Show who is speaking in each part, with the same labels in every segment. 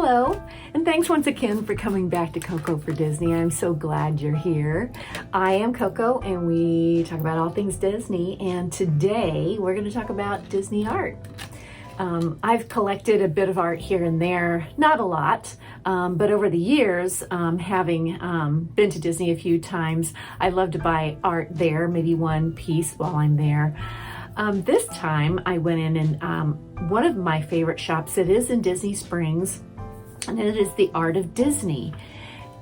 Speaker 1: Hello, and thanks once again for coming back to Coco for Disney. I'm so glad you're here. I am Coco, and we talk about all things Disney, and today we're going to talk about Disney art. I've collected a bit of art here and there, not a lot, but over the years, having been to Disney a few times, I love to buy art there, maybe one piece while I'm there. This time I went in and one of my favorite shops, it is in Disney Springs, and it is the Art of Disney.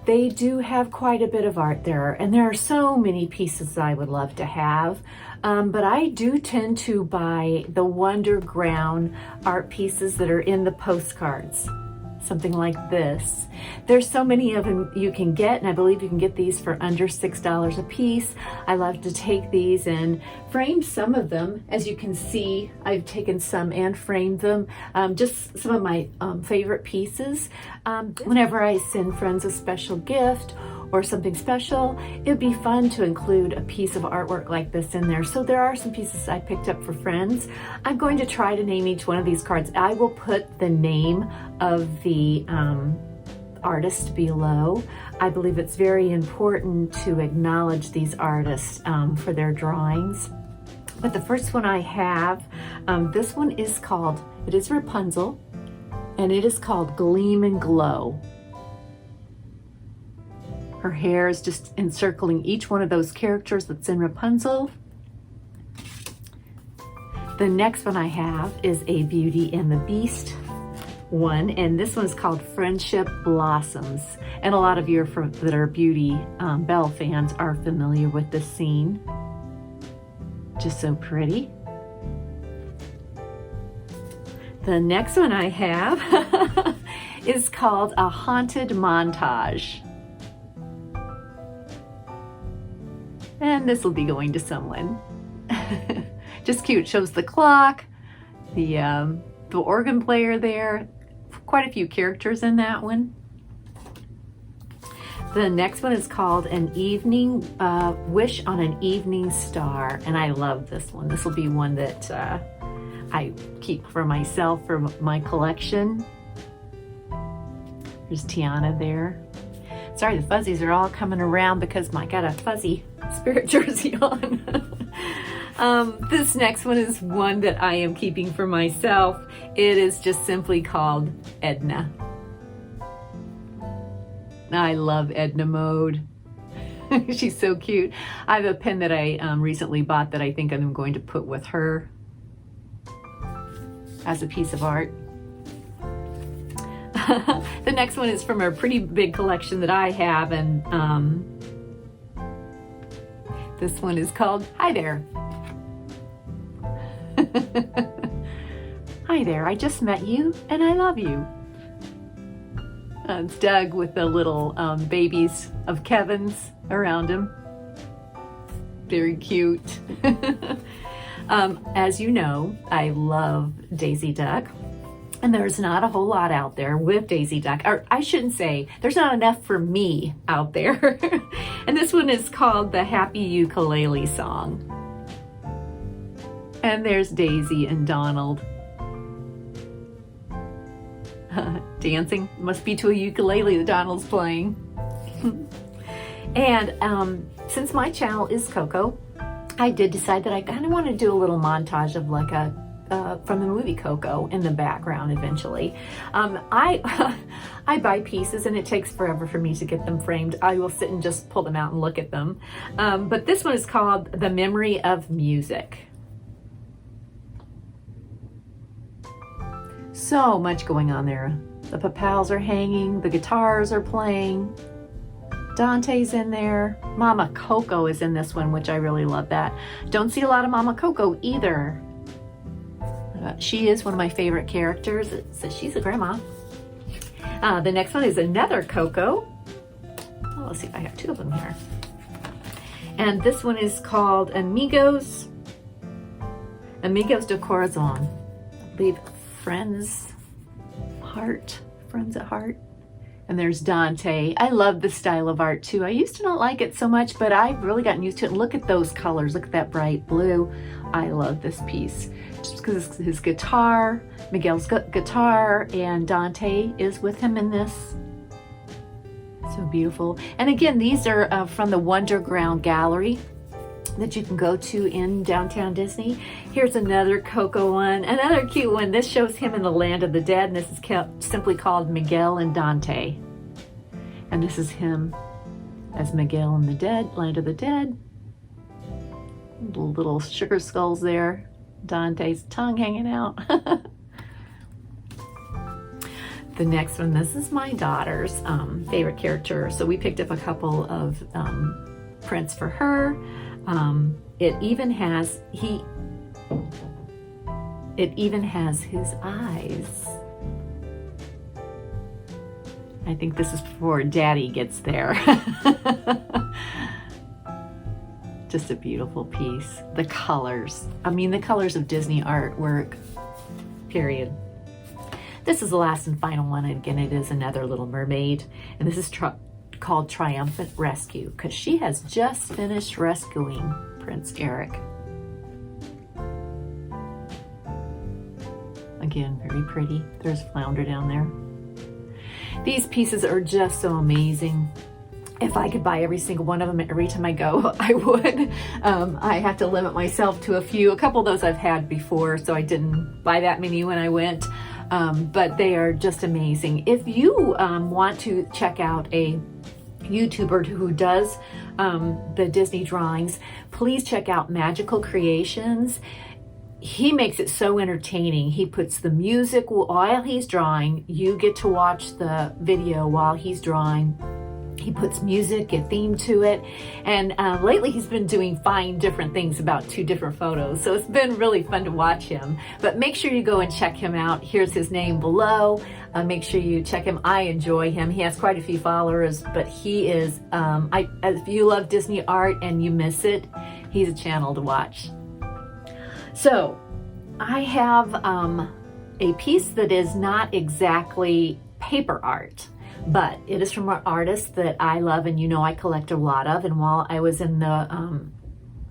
Speaker 1: They do have quite a bit of art there, and there are so many pieces I would love to have. But I do tend to buy the Wonderground art pieces that are in the postcards. Something like this. There's so many of them you can get, and I believe you can get these for under $6 a piece. I love to take these and frame some of them. As you can see, I've taken some and framed them. Just some of my favorite pieces. Whenever I send friends a special gift or something special, it'd be fun to include a piece of artwork like this in there. So there are some pieces I picked up for friends. I'm going to try to name each one of these cards. I will put the name of the artist below. I believe it's very important to acknowledge these artists for their drawings. But the first one I have, this one is called, it is Rapunzel, and it is called Gleam and Glow. Her hair is just encircling each one of those characters that's in Rapunzel. The next one I have is a Beauty and the Beast one, and this one's called Friendship Blossoms. And a lot of you that are Beauty Belle fans are familiar with this scene. Just so pretty. The next one I have is called A Haunted Montage. And this will be going to someone. Just cute. Shows the clock, the organ player there. Quite a few characters in that one. The next one is called An Evening Wish on an Evening Star, and I love this one. This will be one that I keep for myself for my collection. There's Tiana there. Sorry, the fuzzies are all coming around because I got a fuzzy Spirit jersey on. This next one is one that I am keeping for myself. It is just simply called Edna. I love Edna Mode. She's so cute. I have a pen that I recently bought that I think I'm going to put with her as a piece of art. The next one is from a pretty big collection that I have, and this one is called Hi There. Hi there, I just met you and I love you. It's Doug with the little babies of Kevin's around him. Very cute. As you know, I love Daisy Duck. And there's not a whole lot out there with Daisy Duck. Or I shouldn't say, there's not enough for me out there. And this one is called The Happy Ukulele Song. And there's Daisy and Donald. Dancing. Must be to a ukulele that Donald's playing. And since my channel is Coco, I did decide that I kind of want to do a little montage of like a from the movie Coco in the background eventually. I buy pieces and it takes forever for me to get them framed. I will sit and just pull them out and look at them. But this one is called The Memory of Music. So much going on there. The papals are hanging, the guitars are playing, Dante's in there, Mama Coco is in this one, which I really love that. Don't see a lot of Mama Coco either. She is one of my favorite characters, so she's a grandma. The next one is another Coco. Oh, let's see if I have two of them here. And this one is called Amigos de Corazon. I believe Friends at Heart. And there's Dante. I love this style of art too. I used to not like it so much, but I've really gotten used to it. And look at those colors. Look at that bright blue. I love this piece. Just because his guitar, Miguel's guitar, and Dante is with him in this. So beautiful. And again, these are from the Wonderground Gallery that you can go to in downtown Disney. Here's another Coco one, another cute one. This shows him in the land of the dead, and this is simply called Miguel and Dante. And this is him as Miguel in the dead, land of the dead. Little sugar skulls there. Dante's tongue hanging out. The next one, this is my daughter's favorite character. So we picked up a couple of prints for her. It even has his eyes. I think this is before Daddy gets there. Just a beautiful piece. The colors. I mean, the colors of Disney artwork, period. This is the last and final one. And again, it is another Little Mermaid. And this is called Triumphant Rescue, because she has just finished rescuing Prince Eric. Again, very pretty. There's Flounder down there. These pieces are just so amazing. If I could buy every single one of them every time I go, I would. I have to limit myself to a few. A couple of those I've had before, so I didn't buy that many when I went. But they are just amazing. If you want to check out a YouTuber who does the Disney drawings, please check out Magical Creations. He makes it so entertaining. He puts the music while he's drawing. You get to watch the video while he's drawing. He puts music, a theme to it. And lately he's been doing different things about 2 different photos. So it's been really fun to watch him. But make sure you go and check him out. Here's his name below. Make sure you check him. I enjoy him. He has quite a few followers, but he is, if you love Disney art and you miss it, he's a channel to watch. So I have a piece that is not exactly paper art, but it is from an artist that I love and I collect a lot of. And while I was in the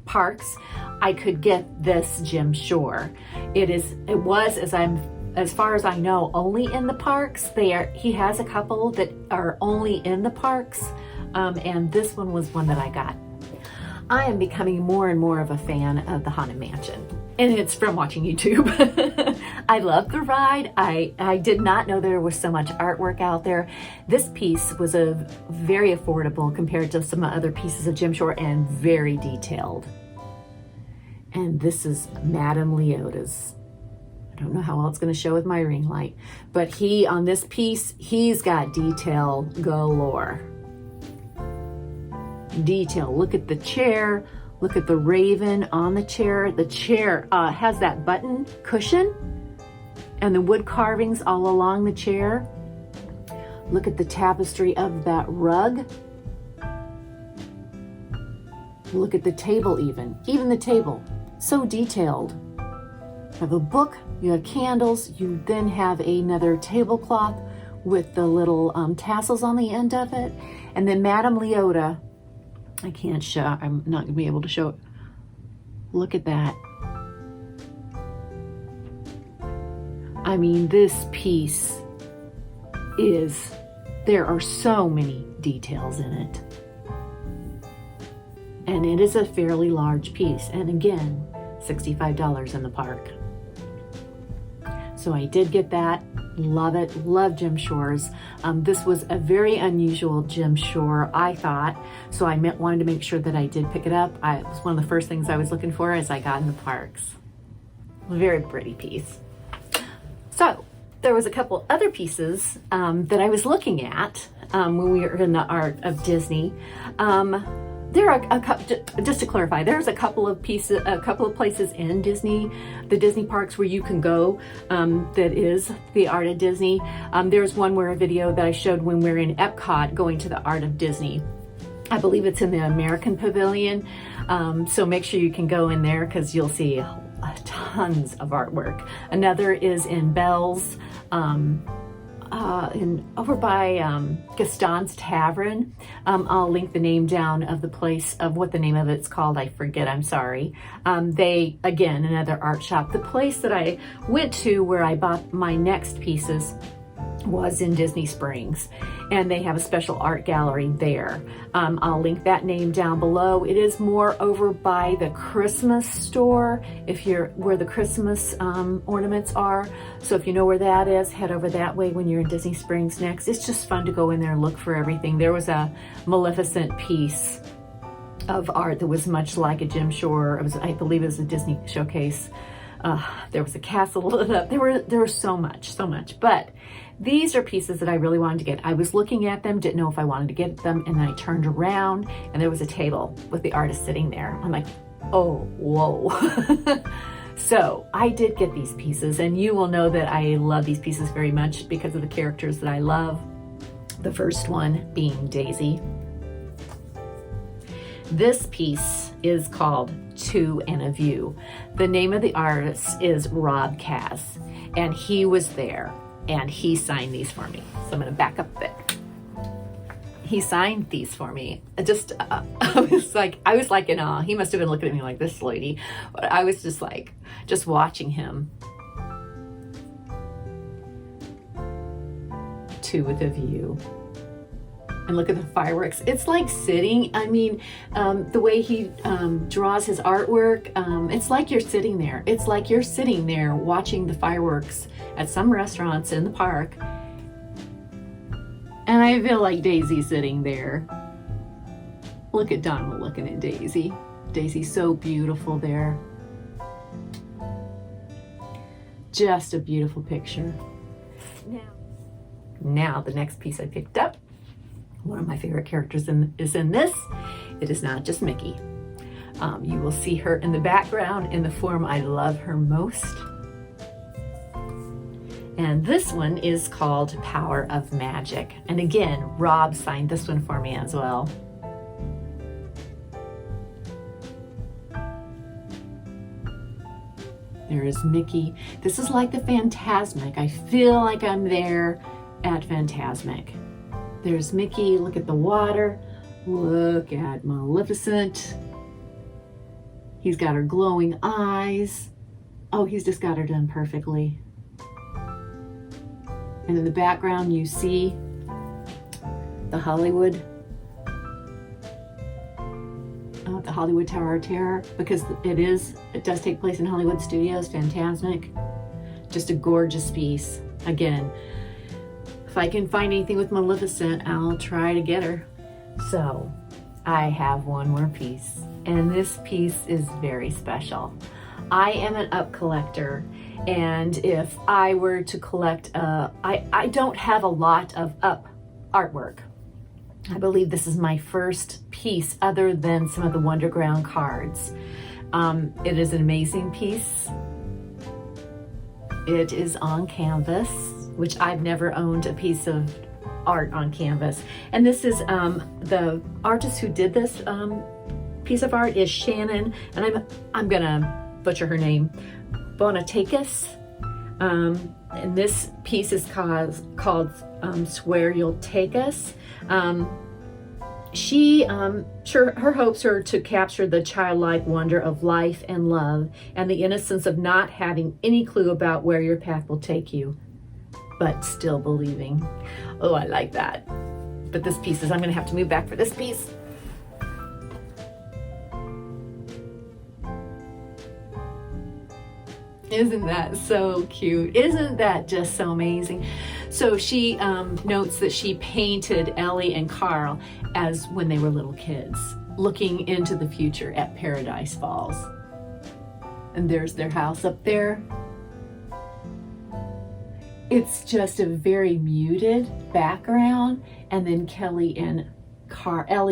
Speaker 1: parks, I could get this Jim Shore. It was, as far as I know, only in the parks. He has a couple that are only in the parks, and this one was one that I got. I am becoming more and more of a fan of the Haunted Mansion, and it's from watching YouTube. I love the ride. I did not know there was so much artwork out there. This piece was very affordable compared to some other pieces of Jim Shore, and very detailed. And this is Madame Leota's. I don't know how well it's going to show with my ring light, but on this piece, he's got detail galore. Detail. Look at the chair. Look at the raven on the chair. The chair has that button cushion and the wood carvings all along the chair. Look at the tapestry of that rug. Look at the table even the table. So detailed. You have a book, you have candles, you then have another tablecloth with the little tassels on the end of it. And then Madame Leota, I can't show, I'm not gonna be able to show it. Look at that. I mean, this piece there are so many details in it. And it is a fairly large piece. And again, $65 in the park. So I did get that. Love it. Love Jim Shore's. This was a very unusual Jim Shore, I thought. So I wanted to make sure that I did pick it up. It was one of the first things I was looking for as I got in the parks. Very pretty piece. So there was a couple other pieces that I was looking at when we were in the art of Disney. There are just to clarify, there's a couple of places in Disney, the Disney parks, where you can go that is the Art of Disney. There's a video that I showed when we were in Epcot going to the Art of Disney. I believe it's in the American Pavilion. So make sure you can go in there because you'll see tons of artwork. Another is in Belle's over by Gaston's Tavern. I'll link the name down of the place, of what the name of it's called. I forget, I'm sorry. They, again, another art shop. The place that I went to where I bought my next pieces was in Disney Springs, and they have a special art gallery there. I'll link that name down below. It is more over by the Christmas store, if you're where the Christmas ornaments are. So if you know where that is, head over that way when you're in Disney Springs next. It's just fun to go in there and look for everything. There was a Maleficent piece of art that was much like a Jim Shore. It was, I believe it was a Disney showcase. There was a castle lit up. There was so much. But these are pieces that I really wanted to get. I was looking at them, didn't know if I wanted to get them, and then I turned around and there was a table with the artist sitting there. I'm like, oh, whoa. So I did get these pieces, and you will know that I love these pieces very much because of the characters that I love. The first one being Daisy. This piece is called Chou and a View. The name of the artist is Rob Cass, and he was there, and he signed these for me. So I'm gonna back up a bit. He signed these for me. I was like in awe. He must have been looking at me like, this lady. But I was just like, just watching him. Chou with a View. And look at the fireworks. It's like sitting, I mean, the way he draws his artwork, it's like you're sitting there. It's like you're sitting there watching the fireworks at some restaurants in the park. And I feel like Daisy's sitting there. Look at Donald looking at Daisy. Daisy's so beautiful there. Just a beautiful picture. Now the next piece I picked up, one of my favorite characters is in this. It is not just Mickey. You will see her in the background in the form I love her most. And this one is called Power of Magic. And again, Rob signed this one for me as well. There is Mickey. This is like the Fantasmic. I feel like I'm there at Fantasmic. There's Mickey, look at the water. Look at Maleficent. He's got her glowing eyes. Oh, he's just got her done perfectly. And in the background, you see the Hollywood Tower of Terror, because it does take place in Hollywood Studios, Fantasmic. Just a gorgeous piece. Again, if I can find anything with Maleficent, I'll try to get her. So I have one more piece, and this piece is very special. I am an up collector, and if I were to collect, I don't have a lot of up artwork. I believe this is my first piece other than some of the Wonderground cards. It is an amazing piece. It is on canvas, which I've never owned a piece of art on canvas. And this is, the artist who did this piece of art is Shannon, and I'm gonna butcher her name, Bonatakis. And this piece is called Swear You'll Take Us. Her hopes are to capture the childlike wonder of life and love and the innocence of not having any clue about where your path will take you, but still believing. Oh, I like that. But this piece is, I'm gonna have to move back for this piece. Isn't that so cute? Isn't that just so amazing? So she notes that she painted Ellie and Carl as when they were little kids, looking into the future at Paradise Falls. And there's their house up there. It's just a very muted background, and then Ellie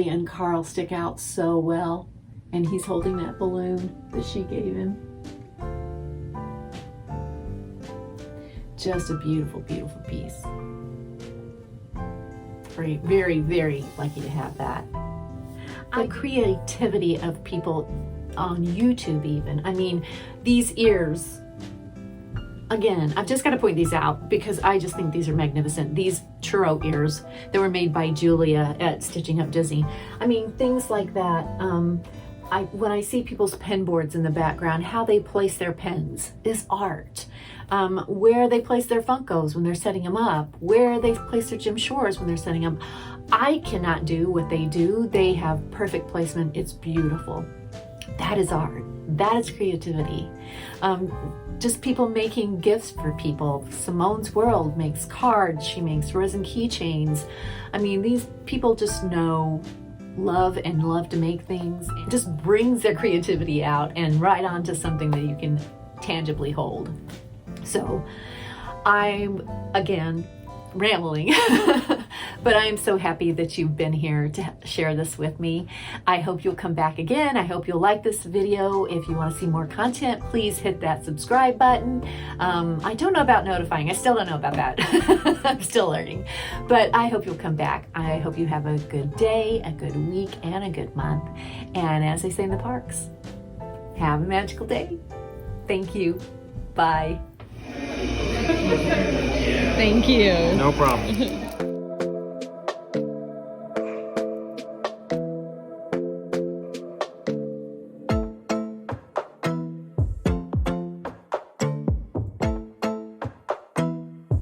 Speaker 1: and Carl stick out so well, and he's holding that balloon that she gave him. Just a beautiful, beautiful piece. Very, very, very lucky to have that. The creativity of people on YouTube even. I mean, these ears again, I've just got to point these out because I just think these are magnificent. These churro ears that were made by Julia at Stitching Up Disney. I mean, things like that. When I see people's pen boards in the background, how they place their pens is art. Where they place their Funkos when they're setting them up, where they place their Jim Shores when they're setting them. I cannot do what they do. They have perfect placement. It's beautiful. That is art. That is creativity. Just people making gifts for people. Simone's World makes cards. She makes resin keychains. I mean, these people just love to make things. It just brings their creativity out and right onto something that you can tangibly hold. So I'm, again, rambling, but I'm so happy that you've been here to share this with me. I hope you'll come back again. I hope you'll like this video. If you want to see more content, please hit that subscribe button. I don't know about notifying. I still don't know about that. I'm still learning, but I hope you'll come back. I hope you have a good day, a good week, and a good month. And as they say in the parks, have a magical day. Thank you. Bye.
Speaker 2: Thank you.
Speaker 3: No problem.